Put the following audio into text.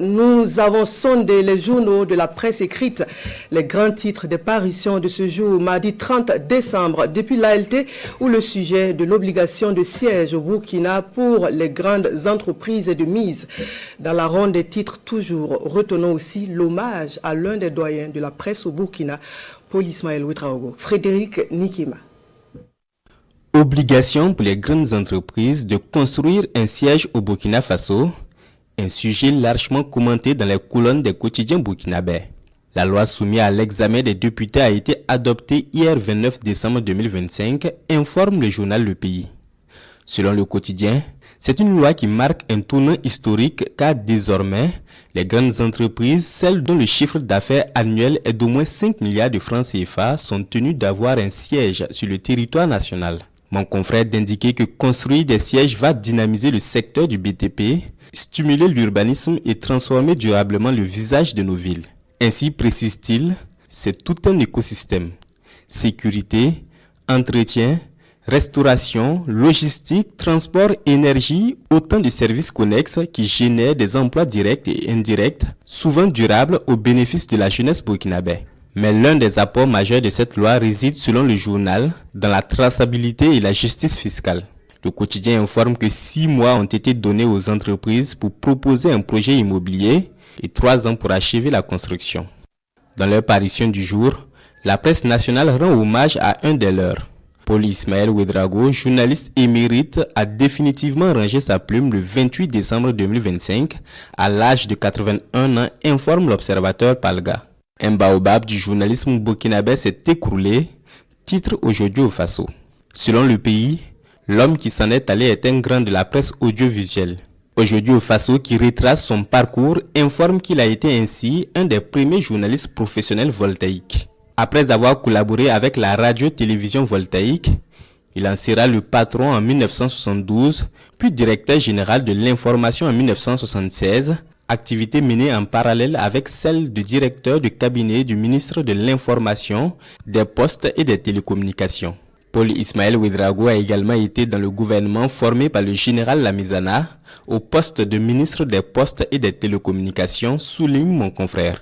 Nous avons sondé les journaux de la presse écrite. Les grands titres des parutions de ce jour, mardi 30 décembre, depuis l'ALT, où le sujet de l'obligation de siège au Burkina pour les grandes entreprises est de mise. Dans la ronde des titres toujours, retenons aussi l'hommage à l'un des doyens de la presse au Burkina, Paul Ismaël Ouedraogo, Frédéric Nikima. Obligation pour les grandes entreprises de construire un siège au Burkina Faso. Un sujet largement commenté dans les colonnes des quotidiens burkinabais. La loi soumise à l'examen des députés a été adoptée hier 29 décembre 2025, informe le journal Le Pays. Selon le quotidien, c'est une loi qui marque un tournant historique car désormais, les grandes entreprises, celles dont le chiffre d'affaires annuel est d'au moins 5 milliards de francs CFA, sont tenues d'avoir un siège sur le territoire national. Mon confrère d'indiquer que construire des sièges va dynamiser le secteur du BTP, stimuler l'urbanisme et transformer durablement le visage de nos villes. Ainsi, précise-t-il, c'est tout un écosystème. Sécurité, entretien, restauration, logistique, transport, énergie, autant de services connexes qui génèrent des emplois directs et indirects, souvent durables au bénéfice de la jeunesse burkinabé. Mais l'un des apports majeurs de cette loi réside, selon le journal, dans la traçabilité et la justice fiscale. Le quotidien informe que 6 mois ont été donnés aux entreprises pour proposer un projet immobilier et 3 ans pour achever la construction. Dans leur parution du jour, la presse nationale rend hommage à un des leurs. Paul Ismaël Ouedraogo, journaliste émérite, a définitivement rangé sa plume le 28 décembre 2025 à l'âge de 81 ans, informe l'observateur Palga. Un baobab du journalisme burkinabé s'est écroulé, titre aujourd'hui au Faso. Selon Le Pays, l'homme qui s'en est allé est un grand de la presse audiovisuelle. Aujourd'hui au Faso, qui retrace son parcours, informe qu'il a été ainsi un des premiers journalistes professionnels voltaïques. Après avoir collaboré avec la radio-télévision voltaïque, il en sera le patron en 1972, puis directeur général de l'information en 1976, activité menée en parallèle avec celle de directeur de cabinet du ministre de l'Information, des Postes et des Télécommunications. Paul Ismaël Ouedraogo a également été dans le gouvernement formé par le général Lamizana au poste de ministre des Postes et des Télécommunications, souligne mon confrère.